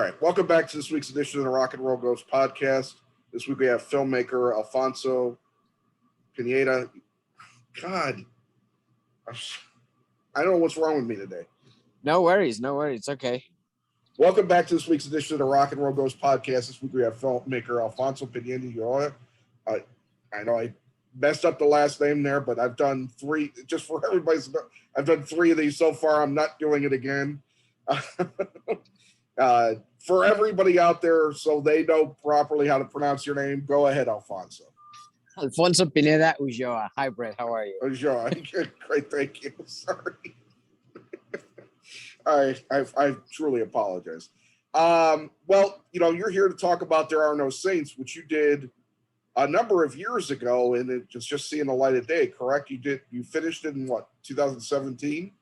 right, welcome back to this week's edition of the Rock and Roll Ghost podcast. This week we have filmmaker Alfonso Pineda. God, I don't know what's wrong with me today. No worries. It's okay. Welcome back to this week's edition of the Rock and Roll Ghost podcast. This week we have filmmaker Alfonso Pineda Ulloa. I know I messed up the last name there, but I've done three, just for everybody's, I've done three of these so far. I'm not doing it again. For everybody out there, so they know properly how to pronounce your name, go ahead, Alfonso. Alfonso Pineda Ulloa. Hi, Brett. How are you? Ulloa. Great, thank you. Sorry. I truly apologize. Well, you're here to talk about There Are No Saints, which you did a number of years ago, and it's just seeing the light of day, correct? You finished it in what, 2017?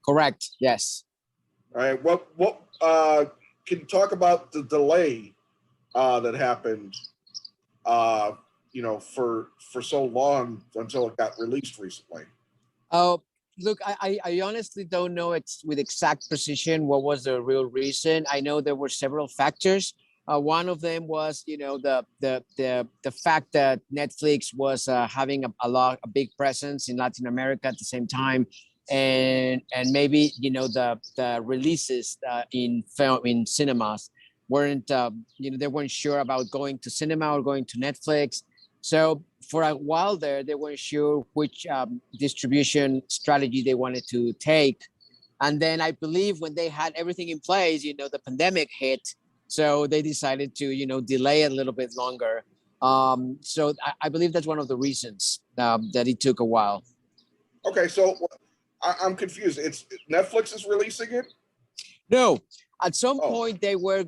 Correct. Yes. All right. What can you talk about the delay that happened, for so long until it got released recently? Look, I honestly don't know with exact precision what was the real reason. I know there were several factors. One of them was, the fact that Netflix was having a big presence in Latin America at the same time, and maybe the releases in cinemas weren't they weren't sure about going to cinema or going to Netflix. So for a while there, they weren't sure which distribution strategy they wanted to take. And then I believe when they had everything in place, the pandemic hit. So they decided to, delay it a little bit longer. So I believe that's one of the reasons that it took a while. Okay, so I'm confused. It's Netflix is releasing it? No. At some point, they were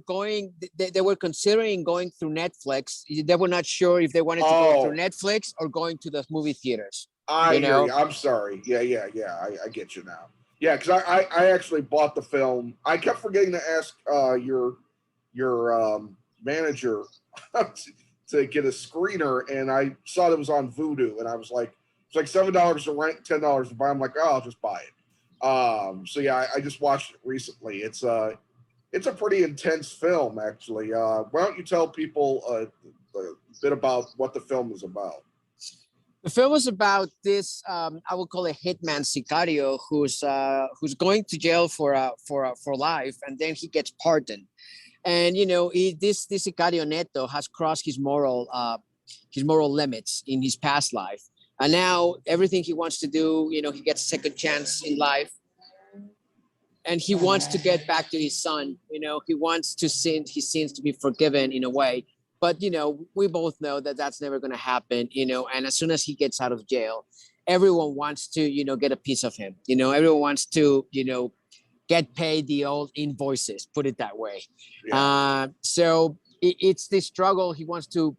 considering going through Netflix. They were not sure if they wanted to go through Netflix or going to the movie theaters. I hear you. I'm sorry. Yeah. I get you now. Yeah, because I actually bought the film. I kept forgetting to ask your manager to get a screener, and I saw it was on Vudu, and I was like, it's like $7 to rent, $10 to buy. I'm like, I'll just buy it. So yeah, I just watched it recently. It's a pretty intense film, actually. Why don't you tell people a bit about what the film is about? The film is about this, I would call it hitman sicario, who's going to jail for life, and then he gets pardoned. And this sicario Neto has crossed his moral limits in his past life, and now everything he wants to do, he gets a second chance in life. And he wants to get back to his son. He wants his sins to be forgiven in a way. But, we both know that that's never going to happen, and as soon as he gets out of jail, everyone wants to, get a piece of him. Everyone wants to, get paid the old invoices, put it that way. Yeah. So it's this struggle. He wants to,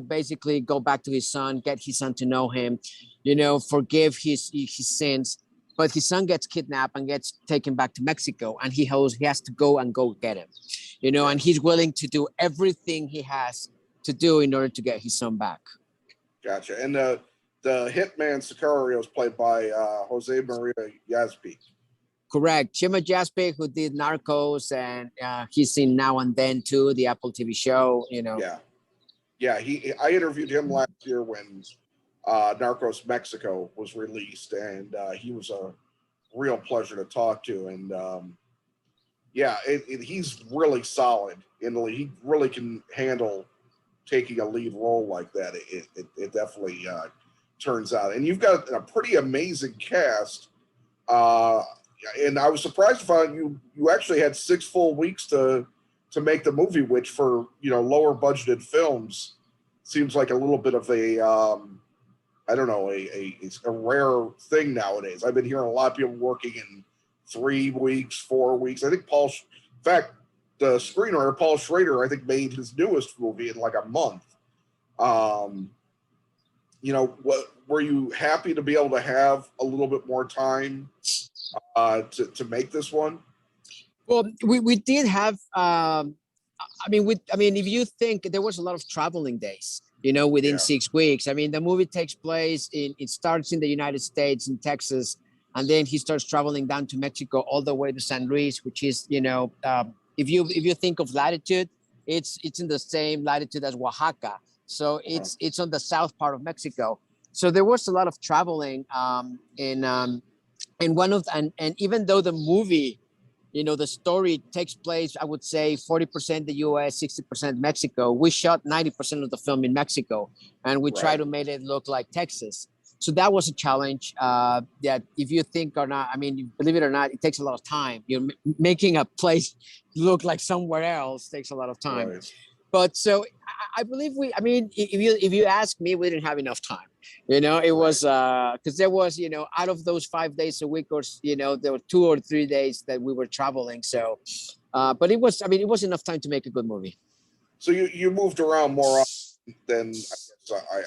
basically go back to his son, get his son to know him, forgive his sins. But his son gets kidnapped and gets taken back to Mexico, and he has to go get him, and he's willing to do everything he has to do in order to get his son back. Gotcha. And the hitman Sicario is played by Jose Maria Yazpik. Correct. Jose Yazpik, who did Narcos, and he's in Now and Then too, the Apple TV show. Yeah. I interviewed him last year when Narcos Mexico was released, and he was a real pleasure to talk to. And he's really solid. He really can handle taking a lead role like that. It definitely turns out. And you've got a pretty amazing cast. And I was surprised to find you actually had 6 full weeks to make the movie, which for lower budgeted films seems like a little bit of a I don't know, it's a rare thing nowadays. I've been hearing a lot of people working in 3 weeks, 4 weeks. I think in fact, the screenwriter, Paul Schrader, I think made his newest movie in like a month. Were you happy to be able to have a little bit more time to make this one? Well, we did have, if you think, there was a lot of traveling days. Within 6 weeks. The movie takes place it starts in the United States, in Texas, and then he starts traveling down to Mexico all the way to San Luis, which is, if you think of latitude, it's in the same latitude as Oaxaca. So it's on the south part of Mexico. So there was a lot of traveling in one of and even though the movie, you know, the story takes place, I would say 40% the US, 60% Mexico. We shot 90% of the film in Mexico, and we try to make it look like Texas. So that was a challenge. That if you think or not, I mean, believe it or not, it takes a lot of time. You're making a place look like somewhere else takes a lot of time. Right. But so I believe I mean, if you ask me, we didn't have enough time. You know, it was because there was, you know, out of those 5 days a week, or you know, there were 2 or 3 days that we were traveling. So, but it was, I mean, it was enough time to make a good movie. So you moved around more often than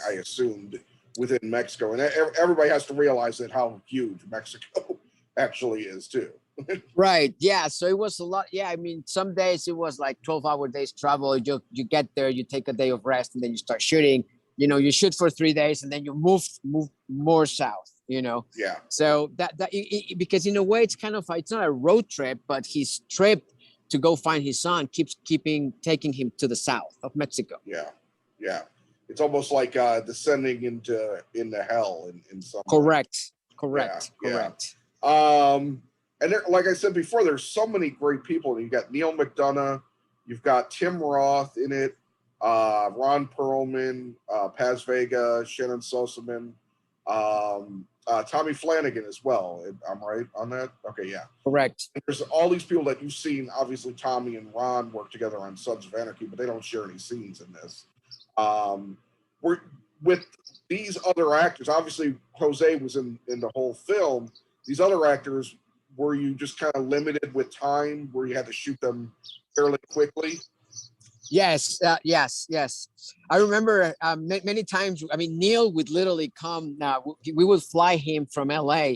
I assumed within Mexico, and everybody has to realize that how huge Mexico actually is too. Right. Yeah. So it was a lot. Yeah. I mean, some days it was like 12-hour days travel. You get there, you take a day of rest, and then you start shooting. You know, you shoot for 3 days, and then you move more south. You know. Yeah. So because in a way it's kind of, it's not a road trip, but his trip to go find his son keeps taking him to the south of Mexico. Yeah. Yeah. It's almost like descending into hell in some Correct. way. Correct. Yeah. Correct. Yeah. And there, like I said before, there's so many great people. You got Neil McDonough, you've got Tim Roth in it, Ron Perlman, Paz Vega, Shannon Sosaman, Tommy Flanagan as well. I'm right on that? Okay, yeah. Correct. And there's all these people that you've seen. Obviously, Tommy and Ron work together on Sons of Anarchy, but they don't share any scenes in this. We're with these other actors. Obviously, Jose was in the whole film. These other actors, were you just kind of limited with time where you had to shoot them fairly quickly? Yes, yes. I remember many times. I mean, Neil would literally come. We would fly him from LA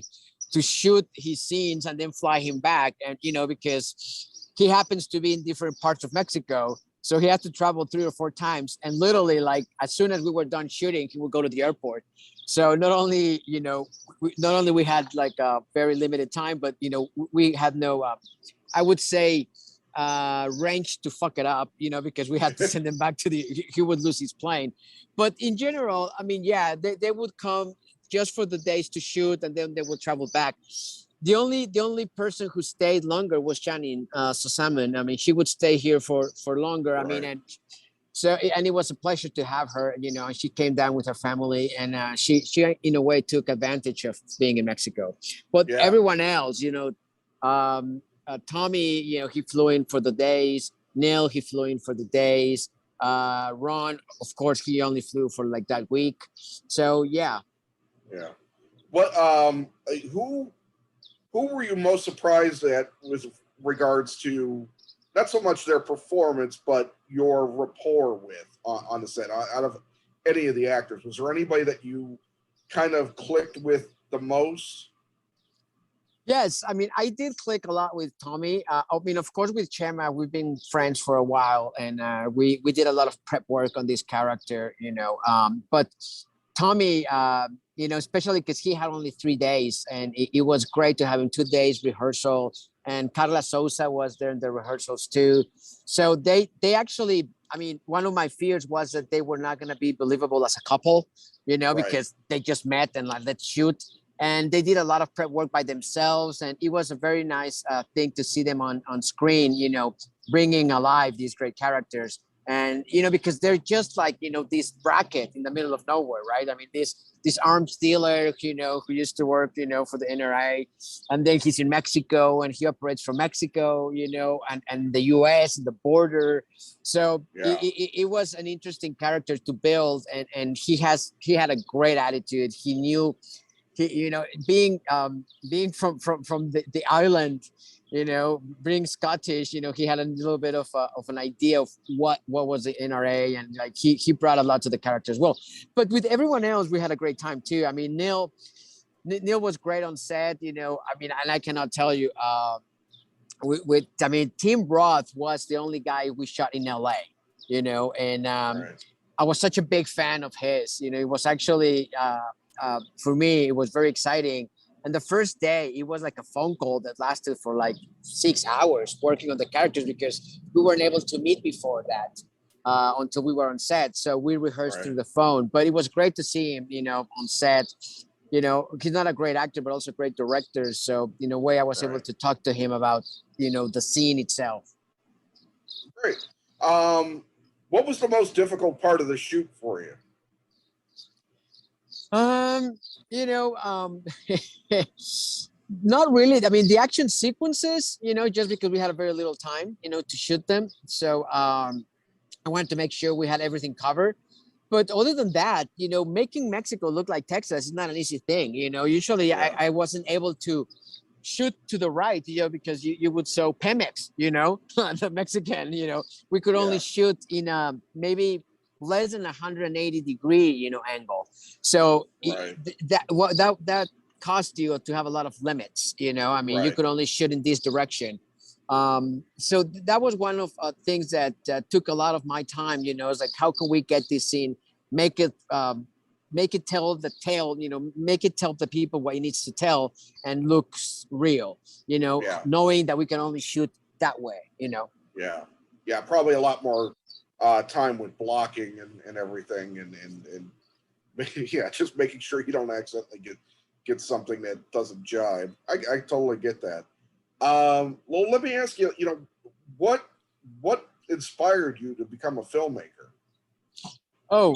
to shoot his scenes and then fly him back. And you know, because he happens to be in different parts of Mexico, so he had to travel 3 or 4 times. And literally, like as soon as we were done shooting, he would go to the airport. So not only, you know, we had like a very limited time, but you know, we had no, I would say, range to fuck it up, you know, because we had to send him back to he would lose his plane. But in general, I mean, yeah, they would come just for the days to shoot, and then they would travel back. The only person who stayed longer was Shannon Sosaman. I mean, she would stay here for longer. Right. I mean, and so, and it was a pleasure to have her, you know, she came down with her family, and she in a way took advantage of being in Mexico. But everyone else, you know, Tommy, you know, he flew in for the days. Neil, he flew in for the days. Ron, of course, he only flew for like that week. So, yeah. Yeah. What, who were you most surprised at with regards to not so much their performance, but your rapport with on the set? Out of any of the actors, was there anybody that you kind of clicked with the most? Yes, I mean, I did click a lot with Tommy. I mean, of course, with Chema, we've been friends for a while, and we did a lot of prep work on this character, you know. But Tommy, you know, especially because he had only 3 days, and it was great to have him 2 days rehearsal. And Carla Souza was there in the rehearsals too. So they actually, I mean, one of my fears was that they were not going to be believable as a couple, you know, because they just met and like, let's shoot. And they did a lot of prep work by themselves. And it was a very nice thing to see them on screen, you know, bringing alive these great characters. And, you know, because they're just like, you know, this bracket in the middle of nowhere, right? I mean, this arms dealer, you know, who used to work, you know, for the NRA, and then he's in Mexico and he operates from Mexico, you know, and the US and the border. So it was an interesting character to build. And he had a great attitude. He knew, you know, being from the island, you know, being Scottish, you know, he had a little bit of an idea of what was the NRA, and like he brought a lot to the character as well. But with everyone else, we had a great time too. I mean, Neil was great on set, you know. I mean, and I cannot tell you, I mean, Tim Roth was the only guy we shot in LA, you know, and I was such a big fan of his. You know, it was actually for me, it was very exciting. And the first day, it was like a phone call that lasted for like 6 hours working on the characters because we weren't able to meet before that until we were on set. So we rehearsed through the phone. But it was great to see him, on set. He's not a great actor, but also a great director. So in a way, I was able to talk to him about, the scene itself. Great. What was the most difficult part of the shoot for you? Not really. I mean, the action sequences, just because we had a very little time, to shoot them. So I wanted to make sure we had everything covered. But other than that, making Mexico look like Texas is not an easy thing. Usually I wasn't able to shoot to the right, because you would show Pemex, the Mexican, we could only shoot in maybe less than 180 degree, angle. So that cost you to have a lot of limits, I mean, you could only shoot in this direction. So that was one of things that took a lot of my time, it's like, how can we get this scene, make it tell the tale, make it tell the people what it needs to tell and looks real, knowing that we can only shoot that way, Yeah, probably a lot more time with blocking and everything and just making sure you don't accidentally get something that doesn't jibe. I totally get that. Well, let me ask you, what inspired you to become a filmmaker? Well,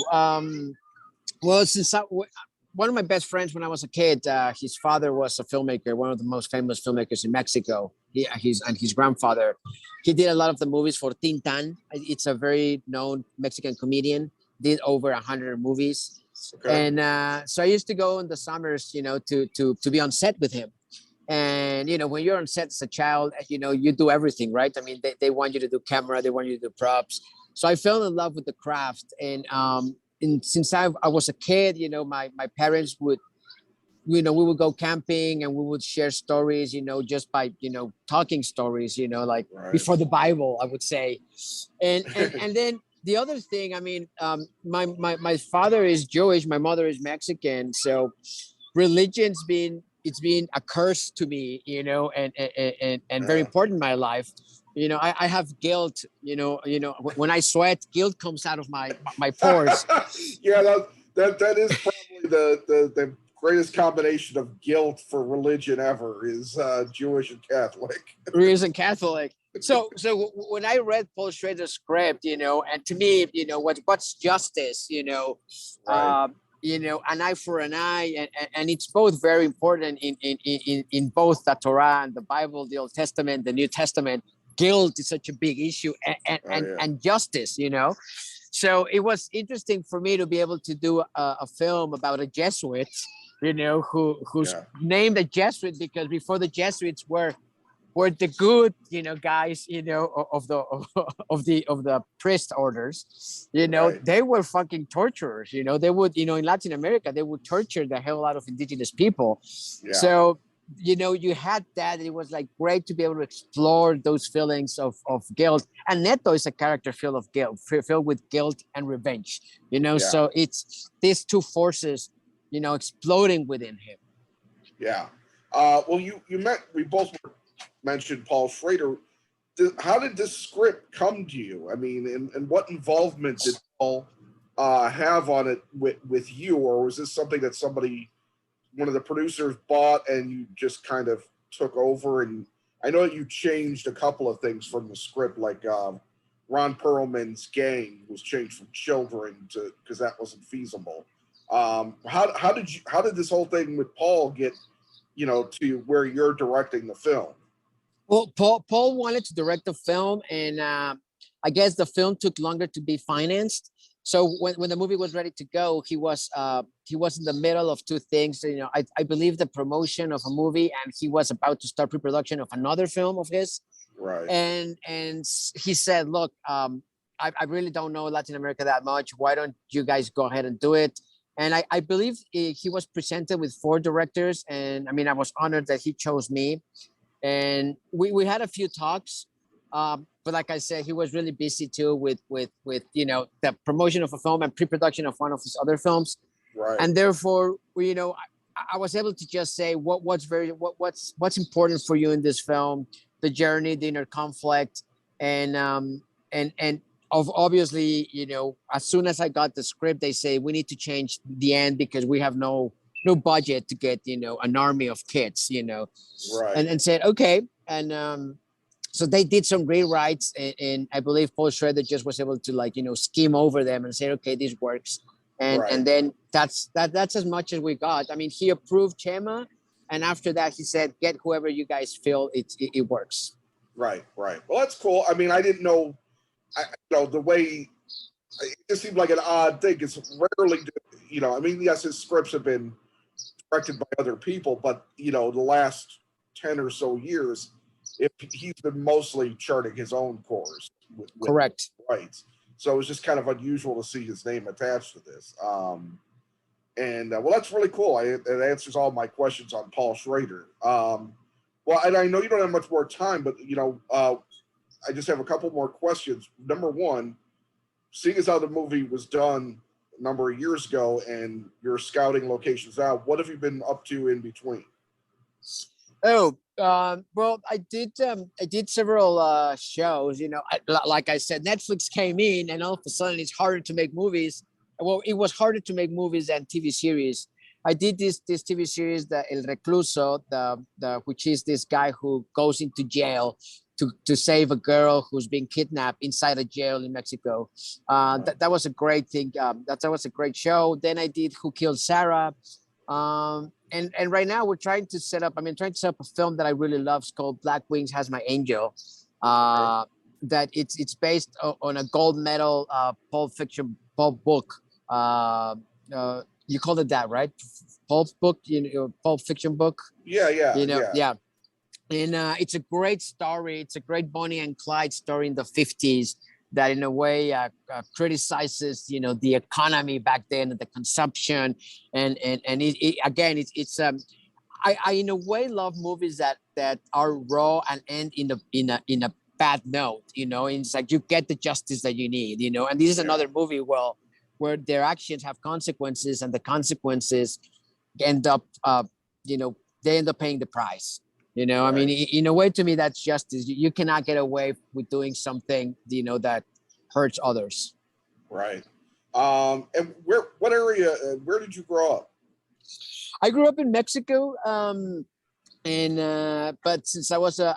one of my best friends when I was a kid, his father was a filmmaker, one of the most famous filmmakers in Mexico. His grandfather, he did a lot of the movies for Tintan. It's a very known Mexican comedian, did over 100 movies. Okay. And so I used to go in the summers, to be on set with him. And, when you're on set as a child, you do everything, right? I mean, they want you to do camera, they want you to do props. So I fell in love with the craft. And since I was a kid, my parents would, we would go camping and we would share stories, just by, talking stories, like before the Bible, I would say. And then the other thing, I mean, my father is Jewish, my mother is Mexican. So religion's been a curse to me, and very important in my life. I have guilt, when I sweat, guilt comes out of my pores. Yeah, that is probably the greatest combination of guilt for religion ever is Jewish and Catholic. Jewish and Catholic. So when I read Paul Schrader's script, and to me, what's justice, an eye for an eye, and it's both very important in both the Torah and the Bible, the Old Testament, the New Testament. Guilt is such a big issue, and justice, So it was interesting for me to be able to do a film about a Jesuit, who's named a Jesuit because before the Jesuits were the good, guys, of the priest orders, they were fucking torturers, they would, in Latin America, they would torture the hell out of indigenous people. Yeah. So, you had that. It was like great to be able to explore those feelings of guilt. And Neto is a character filled with guilt and revenge, so it's these two forces, exploding within him. Yeah. Well, we both mentioned Paul Schrader. How did this script come to you? I mean, and what involvement did Paul have on it with you, or was this something that one of the producers bought and you just kind of took over? And I know you changed a couple of things from the script, like Ron Perlman's gang was changed from children because that wasn't feasible. How did this whole thing with Paul get, to where you're directing the film? Well, Paul wanted to direct the film, and I guess the film took longer to be financed. So when the movie was ready to go, he was in the middle of two things. I believe the promotion of a movie, and he was about to start pre-production of another film of his. Right. And he said, "Look, I really don't know Latin America that much. Why don't you guys go ahead and do it?" And I believe he was presented with 4 directors, and I mean, I was honored that he chose me. And we had a few talks, but like I said, he was really busy too with the promotion of a film and pre-production of one of his other films. Right. And therefore, I was able to just say what's important for you in this film, the journey, the inner conflict, and obviously, you know, as soon as I got the script, they say we need to change the end because we have no budget to get, you know, an army of kids, you know, Right. and said okay, and so they did some rewrites, and I believe Paul Schrader just was able to, like, you know, skim over them and say, okay, this works, and then that's as much as we got. I mean, he approved Chema, and after that he said, get whoever you guys feel it works. Right. Well, that's cool. I mean, I didn't know, you know, the way it just seemed like an odd thing. It's rarely, you know, I mean, yes, his scripts have been directed by other people, but you know, the last 10 or so years, if he's been mostly charting his own course with Correct. rights. So it was just kind of unusual to see his name attached to this. And well, that's really cool. It answers all my questions on Paul Schrader. Well, and I know you don't have much more time, but you know, I just have a couple more questions. Number one, seeing as how the movie was done a number of years ago and you're scouting locations now, what have you been up to in between? Oh, well, I did several shows. You know, like I said, Netflix came in, and all of a sudden it's harder to make movies. Well, it was harder to make movies than TV series. I did this TV series, the El Recluso, the which is this guy who goes into jail to save a girl who's been kidnapped inside a jail in Mexico. That was a great thing. That was a great show. Then I did Who Killed Sarah. And right now we're trying to set up a film that I really love. It's called Black Wings Has My Angel. That it's based on a gold medal Pulp Fiction book. You called it that, right? Pulp book, you know, Pulp Fiction book. Yeah. You know, yeah. And it's a great story. It's a great Bonnie and Clyde story in the 50s that in a way criticizes, you know, the economy back then and the consumption. And I in a way love movies that are raw and end in a bad note, you know. And it's like you get the justice that you need, you know. And this is another movie where their actions have consequences, and the consequences end up, you know, they end up paying the price. You know, I mean, in a way, to me, that's justice. You cannot get away with doing something, you know, that hurts others. Right. And what area, where did you grow up? I grew up in Mexico. But since I was a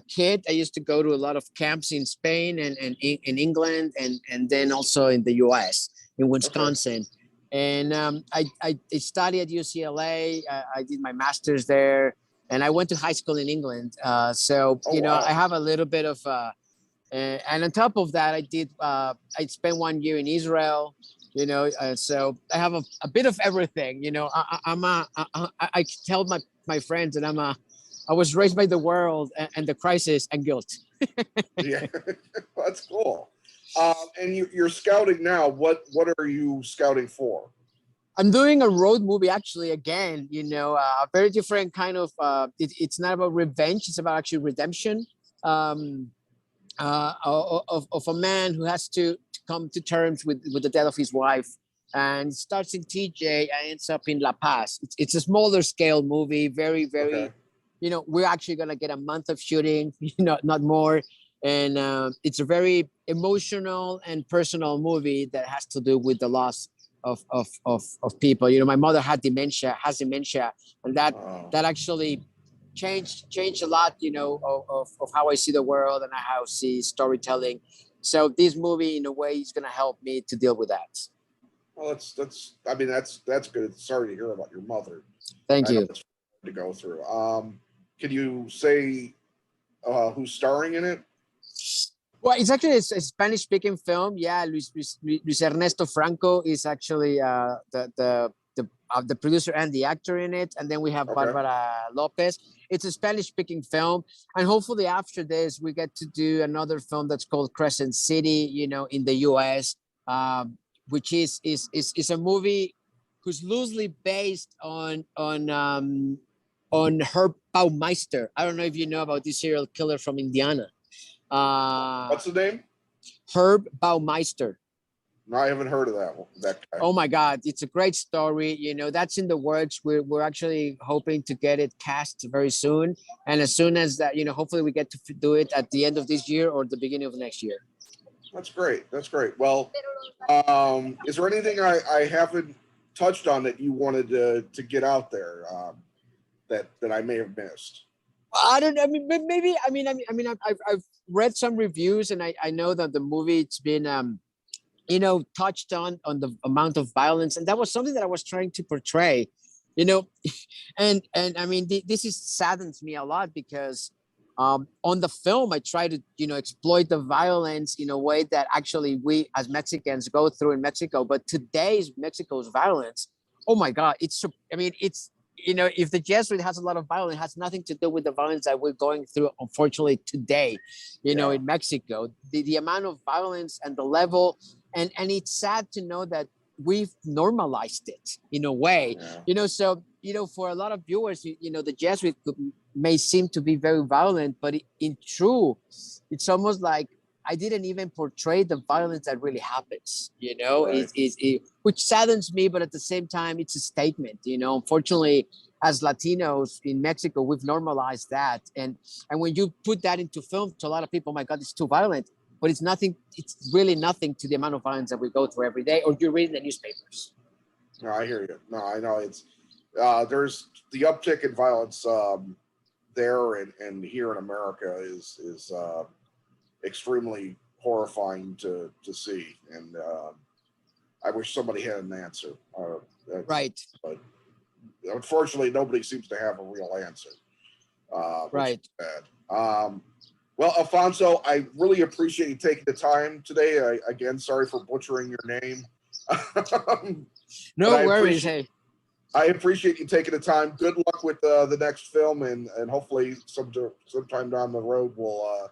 kid, I used to go to a lot of camps in Spain and in England, and then also in the US, in Wisconsin. Okay. And I studied at UCLA. I did my master's there, and I went to high school in England. So you know, I have a little bit of, and on top of that, I spent 1 year in Israel. You know, so I have a bit of everything. You know, I tell my friends that I was raised by the world and the crisis and guilt. Yeah, that's cool. And you're scouting now. What are you scouting for? I'm doing a road movie, actually, again, you know, a very different kind of, it's not about revenge. It's about actually redemption of a man who has to come to terms with the death of his wife. And it starts in TJ and ends up in La Paz. It's a smaller scale movie, very, you know, we're actually going to get a month of shooting, you know, not more. And it's a very emotional and personal movie that has to do with the loss of people. You know, my mother has dementia, and that actually changed a lot, you know, of how I see the world and how I see storytelling. So this movie, in a way, is going to help me to deal with that. Well, I mean, that's good. Sorry to hear about your mother. Thank you. It's hard to go through. Can you say who's starring in it? Well, it's actually a Spanish-speaking film. Yeah, Luis Ernesto Franco is actually the producer and the actor in it, and then we have Barbara Lopez. It's a Spanish-speaking film, and hopefully after this we get to do another film that's called Crescent City, you know, in the U.S., which is a movie who's loosely based on Herb Baumeister. I don't know if you know about this serial killer from Indiana. What's the name? Herb Baumeister. No, I haven't heard of that guy. Oh my God, it's a great story. You know, that's in the works. We're actually hoping to get it cast very soon. And as soon as that, you know, hopefully we get to do it at the end of this year or the beginning of next year. That's great. That's great. Well, is there anything I haven't touched on that you wanted to get out there that I may have missed? I don't know. I mean, maybe. I've read some reviews, and I know that the movie it's been you know, touched on the amount of violence, and that was something that I was trying to portray, you know, and I mean, this is saddens me a lot because on the film I try to, you know, exploit the violence in a way that actually we as Mexicans go through in Mexico, but today's Mexico's violence, oh my God, I mean, it's, you know, if the Jesuit has a lot of violence, it has nothing to do with the violence that we're going through, unfortunately, today, you know, in Mexico. The amount of violence and the level, and it's sad to know that we've normalized it in a way, you know. So, you know, for a lot of viewers, you know, the Jesuit may seem to be very violent, but in true, it's almost like I didn't even portray the violence that really happens, you know, which saddens me, but at the same time, it's a statement, you know. Unfortunately, as Latinos in Mexico, we've normalized that. And when you put that into film, to a lot of people, oh my God, it's too violent. But it's nothing, it's really nothing to the amount of violence that we go through every day, or you read in the newspapers. No, I hear you. No, I know it's, there's the uptick in violence there and here in America is extremely horrifying to see, and I wish somebody had an answer. Right. But unfortunately, nobody seems to have a real answer. Which is bad. Well, Alfonso, I really appreciate you taking the time today. Again, sorry for butchering your name. No worries. Hey, I appreciate you taking the time. Good luck with the next film, and hopefully sometime down the road we'll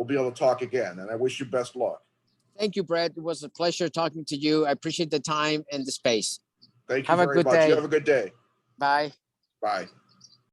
be able to talk again. And I wish you best luck. Thank you, Brett. It was a pleasure talking to you. I appreciate the time and the space. Thank you very much. You have a good day. Bye. Bye.